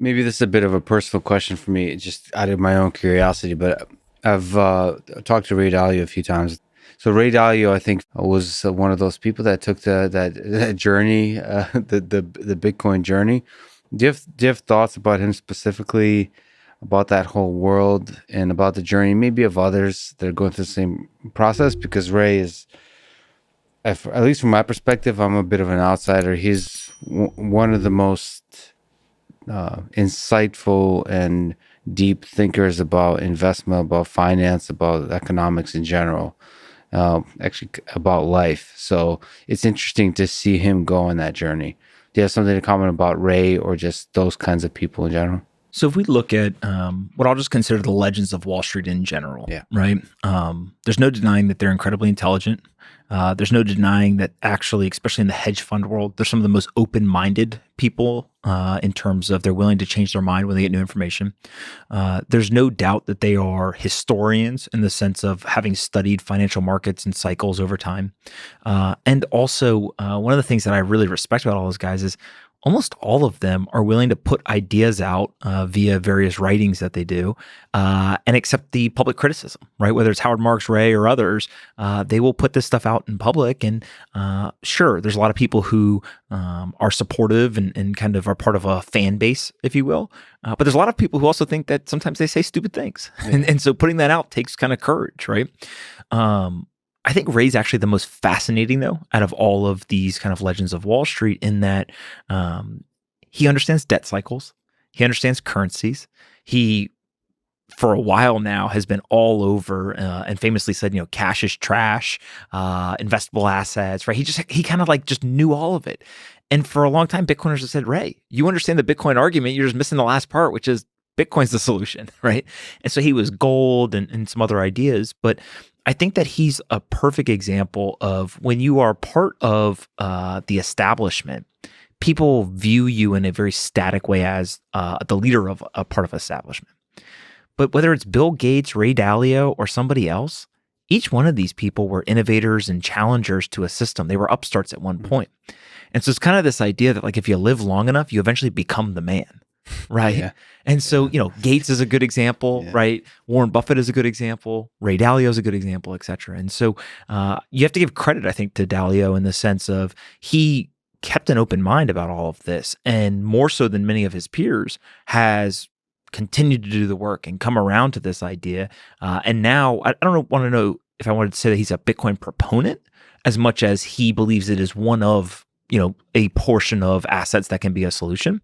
maybe this is a bit of a personal question for me, just out of my own curiosity, but I've talked to Ray Dalio a few times. So Ray Dalio, I think, was one of those people that took that journey, the Bitcoin journey. Do you have thoughts about him specifically, about that whole world, and about the journey, maybe of others that are going through the same process? Because Ray is, at least from my perspective, I'm a bit of an outsider. He's one of the most insightful and deep thinkers about investment, about finance, about economics in general, actually about life. So it's interesting to see him go on that journey. Do you have something to comment about Ray or just those kinds of people in general? So if we look at what I'll just consider the legends of Wall Street in general, Yeah. right? There's no denying that they're incredibly intelligent. There's no denying that actually, especially in the hedge fund world, they're some of the most open-minded people in terms of they're willing to change their mind when they get new information. There's no doubt that they are historians in the sense of having studied financial markets and cycles over time. And also, one of the things that I really respect about all those guys is almost all of them are willing to put ideas out via various writings that they do and accept the public criticism, right? Whether it's Howard Marks, Ray, or others, they will put this stuff out in public. And sure, there's a lot of people who are supportive and kind of are part of a fan base, if you will. But there's a lot of people who also think that sometimes they say stupid things. Yeah. And so putting that out takes kind of courage, right? I think Ray's actually the most fascinating, though, out of all of these kind of legends of Wall Street, in that he understands debt cycles. He understands currencies. He, for a while now, has been all over and famously said, cash is trash, investable assets, right? He kind of like just knew all of it. And for a long time, Bitcoiners have said, Ray, you understand the Bitcoin argument. You're just missing the last part, which is Bitcoin's the solution, right? And so he was gold and some other ideas. But I think that he's a perfect example of when you are part of the establishment, people view you in a very static way as the leader of a part of establishment. But whether it's Bill Gates, Ray Dalio, or somebody else, each one of these people were innovators and challengers to a system. They were upstarts at one point. And so it's kind of this idea that, like, if you live long enough, you eventually become the man. Right. Yeah. And so, Gates is a good example, right? Warren Buffett is a good example. Ray Dalio is a good example, et cetera. And so you have to give credit, I think, to Dalio in the sense of he kept an open mind about all of this, and more so than many of his peers has continued to do the work and come around to this idea. And now I don't want to know if I wanted to say that he's a Bitcoin proponent as much as he believes it is one of, a portion of assets that can be a solution.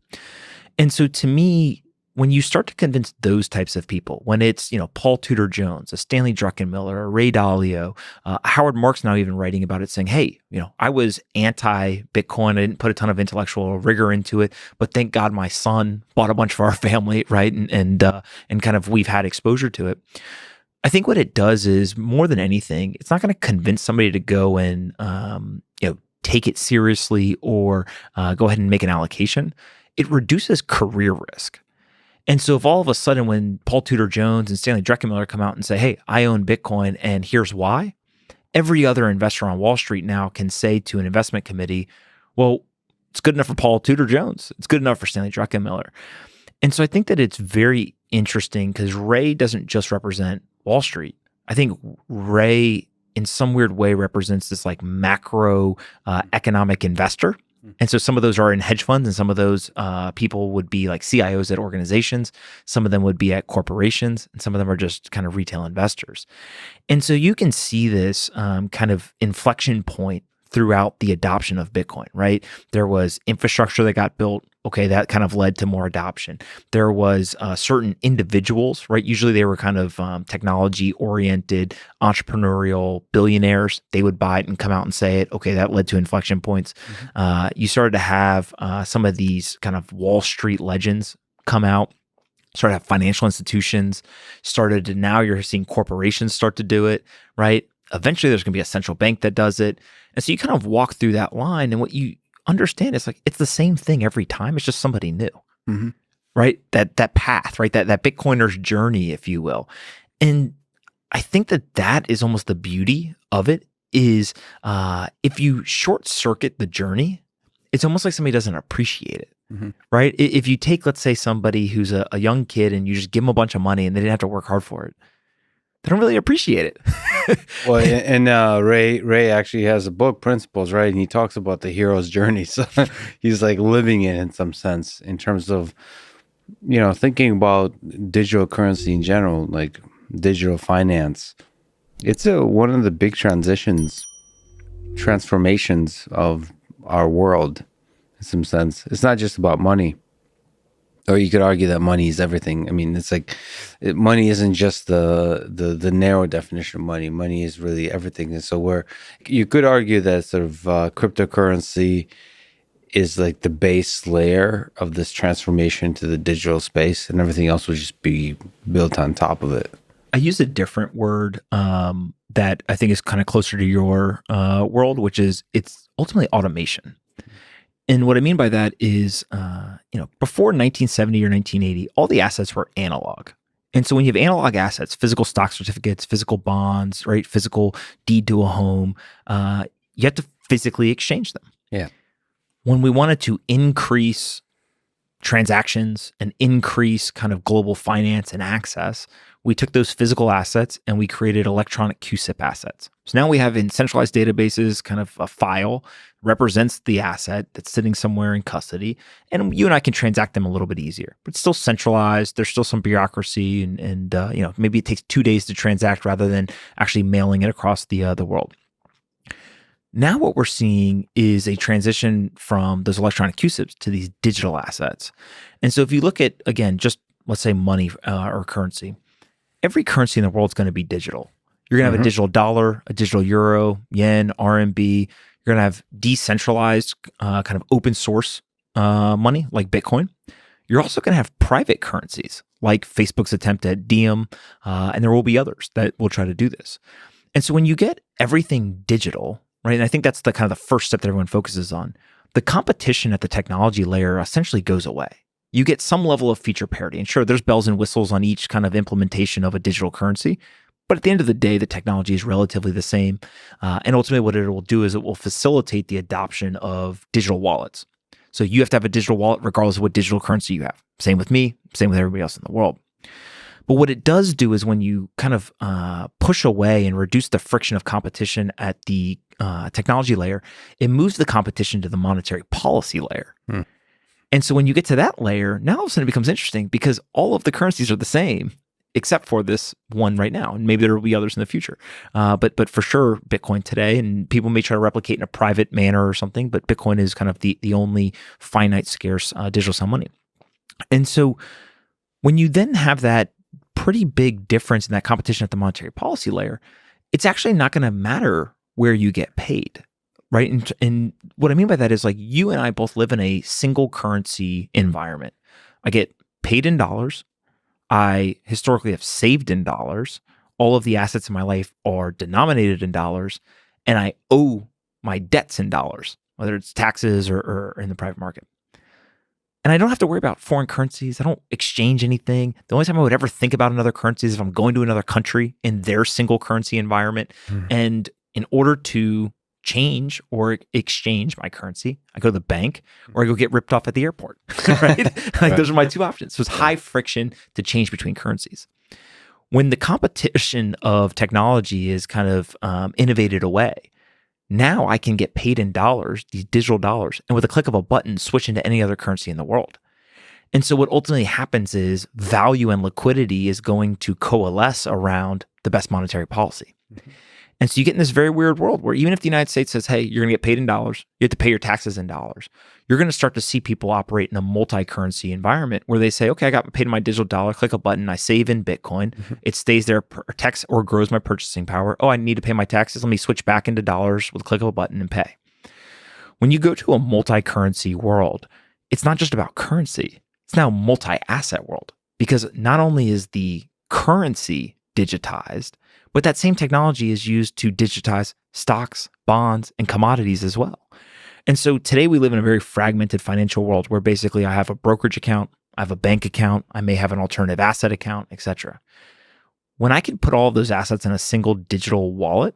And so to me, when you start to convince those types of people, when it's, Paul Tudor Jones, a Stanley Druckenmiller, a Ray Dalio, Howard Marks now even writing about it saying, hey, I was anti-Bitcoin. I didn't put a ton of intellectual rigor into it, but thank God my son bought a bunch for our family, right? And kind of we've had exposure to it. I think what it does is, more than anything, it's not going to convince somebody to go and, take it seriously or go ahead and make an allocation. It reduces career risk. And so if all of a sudden when Paul Tudor Jones and Stanley Druckenmiller come out and say, hey, I own Bitcoin and here's why, every other investor on Wall Street now can say to an investment committee, well, it's good enough for Paul Tudor Jones. It's good enough for Stanley Druckenmiller. And so I think that it's very interesting because Ray doesn't just represent Wall Street. I think Ray, in some weird way, represents this like macro economic investor. And so some of those are in hedge funds, and some of those people would be like CIOs at organizations. Some of them would be at corporations, and some of them are just kind of retail investors. And so you can see this kind of inflection point throughout the adoption of Bitcoin, right? There was infrastructure that got built. Okay, that kind of led to more adoption. There was certain individuals, right? Usually they were kind of technology-oriented, entrepreneurial billionaires. They would buy it and come out and say it. Okay, that led to inflection points. You started to have some of these kind of Wall Street legends come out. Started to have financial institutions. Now you're seeing corporations start to do it, right? Eventually there's going to be a central bank that does it. And so you kind of walk through that line, and what you understand is like, it's the same thing every time. It's just somebody new, right? That path, right? That Bitcoiner's journey, if you will. And I think that is almost the beauty of it is if you short circuit the journey, it's almost like somebody doesn't appreciate it. Mhm. right? If you take, let's say, somebody who's a young kid and you just give them a bunch of money and they didn't have to work hard for it, they don't really appreciate it. Well, and Ray actually has a book, Principles, right? And he talks about the hero's journey. So he's like living it in some sense in terms of, thinking about digital currency in general, like digital finance. It's one of the big transformations of our world in some sense. It's not just about money. Or you could argue that money is everything. I mean, it's like money isn't just the narrow definition of money. Money is really everything. And so you could argue that sort of cryptocurrency is like the base layer of this transformation to the digital space, and everything else would just be built on top of it. I use a different word that I think is kind of closer to your world, which is it's ultimately automation. And what I mean by that is, before 1970 or 1980, all the assets were analog. And so when you have analog assets, physical stock certificates, physical bonds, right, physical deed to a home, you have to physically exchange them. Yeah. When we wanted to increase transactions and increase kind of global finance and access, we took those physical assets and we created electronic QSIP assets. So now we have in centralized databases kind of a file represents the asset that's sitting somewhere in custody, and you and I can transact them a little bit easier. But it's still centralized. There's still some bureaucracy, and maybe it takes 2 days to transact rather than actually mailing it across the world. Now what we're seeing is a transition from those electronic QSIPs to these digital assets. And so if you look at, again, just let's say money or currency, every currency in the world is going to be digital. You're going to have a digital dollar, a digital euro, yen, RMB. You're going to have decentralized kind of open source money like Bitcoin. You're also going to have private currencies like Facebook's attempt at Diem, and there will be others that will try to do this. And so when you get everything digital, right, and I think that's the kind of the first step that everyone focuses on, the competition at the technology layer essentially goes away. You get some level of feature parity. And sure, there's bells and whistles on each kind of implementation of a digital currency. But at the end of the day, the technology is relatively the same. And ultimately, what it will do is it will facilitate the adoption of digital wallets. So you have to have a digital wallet regardless of what digital currency you have. Same with me, same with everybody else in the world. But what it does do is when you kind of push away and reduce the friction of competition at the technology layer, it moves the competition to the monetary policy layer. And so when you get to that layer, now all of a sudden it becomes interesting because all of the currencies are the same, except for this one right now. And maybe there will be others in the future. But for sure, Bitcoin today, and people may try to replicate in a private manner or something, but Bitcoin is kind of the only finite, scarce digital sum money. And so when you then have that pretty big difference in that competition at the monetary policy layer, it's actually not going to matter where you get paid. Right. And what I mean by that is like you and I both live in a single currency environment. I get paid in dollars. I historically have saved in dollars. All of the assets in my life are denominated in dollars. And I owe my debts in dollars, whether it's taxes or in the private market. And I don't have to worry about foreign currencies. I don't exchange anything. The only time I would ever think about another currency is if I'm going to another country in their single currency environment. And in order to change or exchange my currency, I go to the bank or I go get ripped off at the airport, right? Like those are my two options. So it's high friction to change between currencies. When the competition of technology is kind of innovated away, now I can get paid in dollars, these digital dollars, and with a click of a button, switch into any other currency in the world. And so what ultimately happens is value and liquidity is going to coalesce around the best monetary policy. And so you get in this very weird world where even if the United States says, hey, you're going to get paid in dollars, you have to pay your taxes in dollars, you're going to start to see people operate in a multi-currency environment where they say, okay, I got paid in my digital dollar, click a button, I save in Bitcoin, it stays there, protects or grows my purchasing power. Oh, I need to pay my taxes. Let me switch back into dollars with a click of a button and pay. When you go to a multi-currency world, it's not just about currency. It's now a multi-asset world because not only is the currency digitized, but that same technology is used to digitize stocks, bonds, and commodities as well. And so today we live in a very fragmented financial world where basically I have a brokerage account, I have a bank account, I may have an alternative asset account, etc. When I can put all of those assets in a single digital wallet,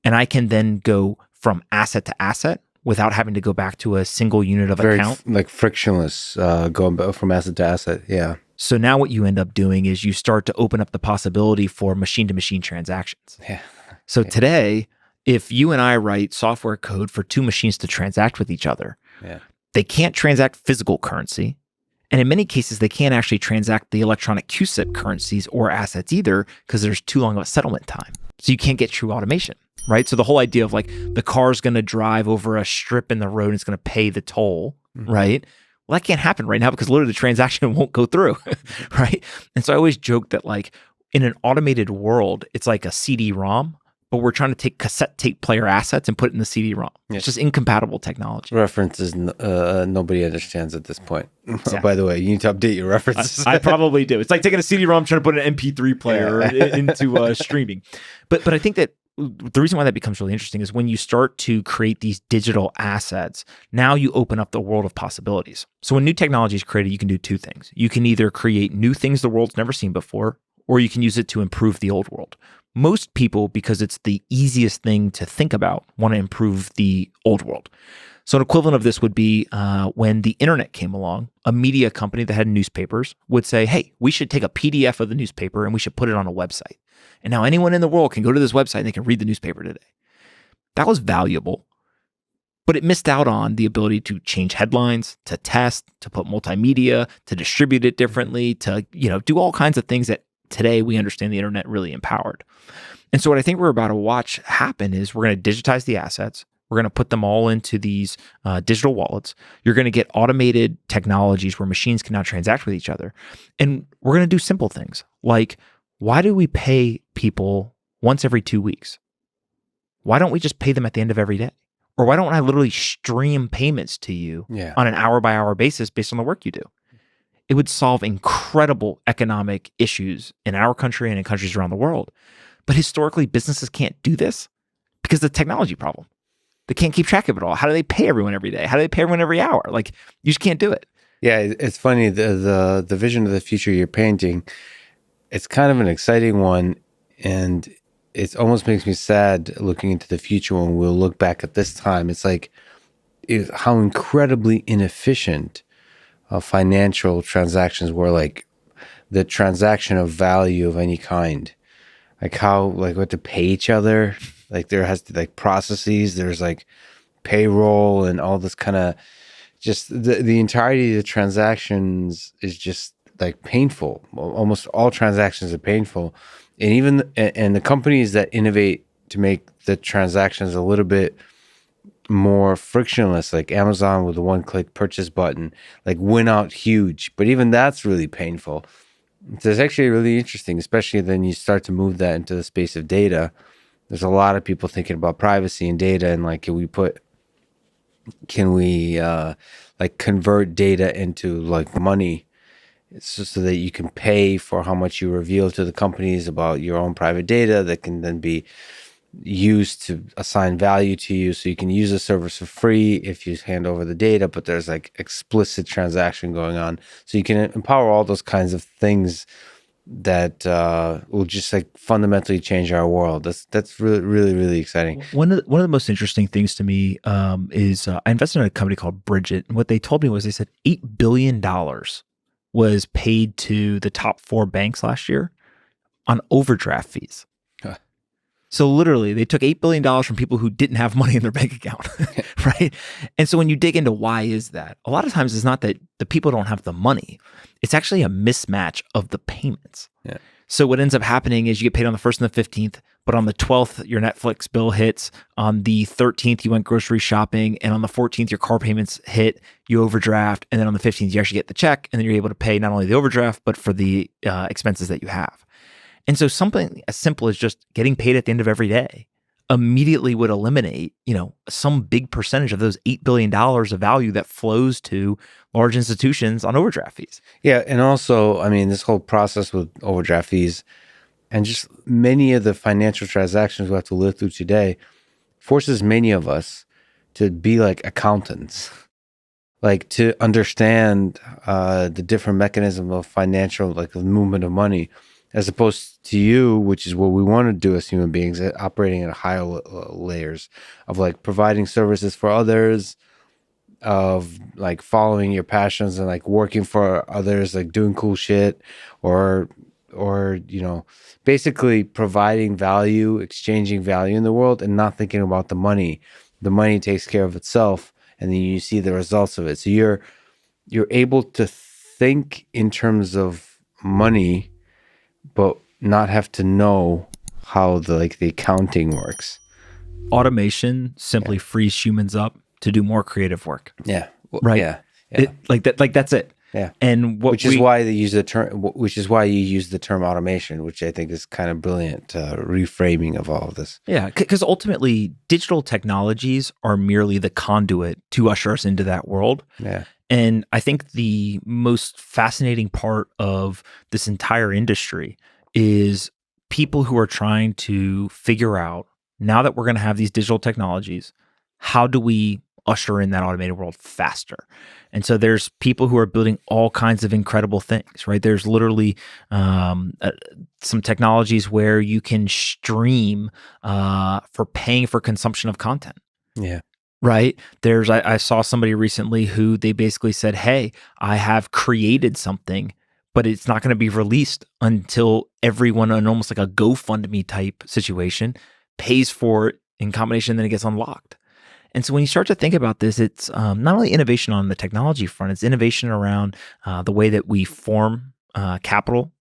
and I can then go from asset to asset, without having to go back to a single unit of Very account. like frictionless, going from asset to asset. Yeah. So now what you end up doing is you start to open up the possibility for machine-to-machine transactions. Yeah. So today, if you and I write software code for two machines to transact with each other, Yeah. they can't transact physical currency. And in many cases, they can't actually transact the electronic QSIP currencies or assets either because there's too long of a settlement time. So you can't get true automation, right? So the whole idea of like the car's going to drive over a strip in the road and it's going to pay the toll, right? Well, that can't happen right now because literally the transaction won't go through, right? And so I always joke that like in an automated world, it's like a CD-ROM, but we're trying to take cassette tape player assets and put it in the CD-ROM. Yes. It's just incompatible technology. References nobody understands at this point. Exactly. By the way, you need to update your references. I probably do. It's like taking a CD-ROM, trying to put an MP3 player into streaming. But I think that the reason why that becomes really interesting is when you start to create these digital assets, now you open up the world of possibilities. So when new technology is created, you can do two things. You can either create new things the world's never seen before, or you can use it to improve the old world. Most people, because it's the easiest thing to think about, want to improve the old world. So an equivalent of this would be when the internet came along, a media company that had newspapers would say, hey, we should take a PDF of the newspaper and we should put it on a website. And now anyone in the world can go to this website and they can read the newspaper today. That was valuable, but it missed out on the ability to change headlines, to test, to put multimedia, to distribute it differently, to do all kinds of things that today we understand the internet really empowered. And so what I think we're about to watch happen is we're going to digitize the assets. We're going to put them all into these digital wallets. You're going to get automated technologies where machines can now transact with each other. And we're going to do simple things like, why do we pay people once every 2 weeks? Why don't we just pay them at the end of every day? Or why don't I literally stream payments to you on an hour-by-hour basis based on the work you do? It would solve incredible economic issues in our country and in countries around the world. But historically, businesses can't do this because of the technology problem. They can't keep track of it all. How do they pay everyone every day? How do they pay everyone every hour? Like, you just can't do it. Yeah, it's funny. The vision of the future you're painting, it's kind of an exciting one. And it almost makes me sad looking into the future when we'll look back at this time. It's like how incredibly inefficient financial transactions were, like the transaction of value of any kind. Like how like we have to pay each other. Like there has to like processes. There's like payroll and all this kind of just the entirety of the transactions is just like painful. Almost all transactions are painful. And even and the companies that innovate to make the transactions a little bit more frictionless, like Amazon with a one-click purchase button, like win out huge. But even that's really painful. So it's actually really interesting, especially then you start to move that into the space of data. There's a lot of people thinking about privacy and data and like, can we like convert data into like money so that you can pay for how much you reveal to the companies about your own private data that can then be used to assign value to you, so you can use the service for free if you hand over the data, but there's like explicit transaction going on, so you can empower all those kinds of things that will just like fundamentally change our world. That's really really really exciting. One of the most interesting things to me is I invested in a company called Bridget, and what they told me was they said $8 billion was paid to the top 4 banks last year on overdraft fees. So literally, they took $8 billion from people who didn't have money in their bank account, right? And so when you dig into why is that, a lot of times it's not that the people don't have the money. It's actually a mismatch of the payments. Yeah. So what ends up happening is you get paid on the 1st and the 15th, but on the 12th, your Netflix bill hits. On the 13th, you went grocery shopping. And on the 14th, your car payments hit, you overdraft. And then on the 15th, you actually get the check. And then you're able to pay not only the overdraft, but for the expenses that you have. And so something as simple as just getting paid at the end of every day immediately would eliminate, some big percentage of those $8 billion of value that flows to large institutions on overdraft fees. Yeah. And also, I mean, this whole process with overdraft fees and just many of the financial transactions we have to live through today forces many of us to be like accountants, like to understand the different mechanism of financial, like the movement of money. as opposed to you, which is what we want to do as human beings, operating at higher layers of like providing services for others, of like following your passions and like working for others, like doing cool shit, or basically providing value, exchanging value in the world, and not thinking about the money. The money takes care of itself, and then you see the results of it. So you're able to think in terms of money, but not have to know how the accounting works. Automation simply frees humans up to do more creative work. Yeah. Right. Yeah. That's it. Yeah. And which is why they use the term. Which is why you use the term automation, which I think is kind of brilliant reframing of all of this. Yeah, because ultimately, digital technologies are merely the conduit to usher us into that world. Yeah. And I think the most fascinating part of this entire industry is people who are trying to figure out, now that we're going to have these digital technologies, how do we usher in that automated world faster? And so there's people who are building all kinds of incredible things, right? There's literally some technologies where you can stream for paying for consumption of content. Yeah. Right. I saw somebody recently who they basically said, hey, I have created something, but it's not going to be released until everyone, in almost like a GoFundMe type situation, pays for it in combination, then it gets unlocked. And so when you start to think about this, it's not only innovation on the technology front, it's innovation around the way that we form capital.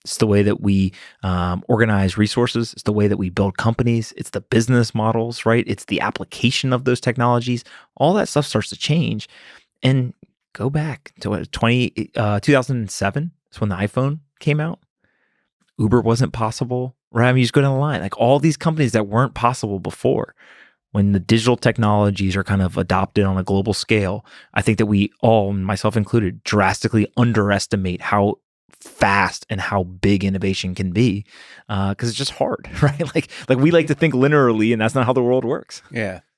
It's the way that we organize resources. It's the way that we build companies. It's the business models, right? It's the application of those technologies. All that stuff starts to change. And go back to 2007 is when the iPhone came out. Uber wasn't possible, right? I mean, you just go down the line. Like all these companies that weren't possible before, when the digital technologies are kind of adopted on a global scale, I think that we all, myself included, drastically underestimate how fast and how big innovation can be, because it's just hard, right? Like we like to think linearly, and that's not how the world works. Yeah.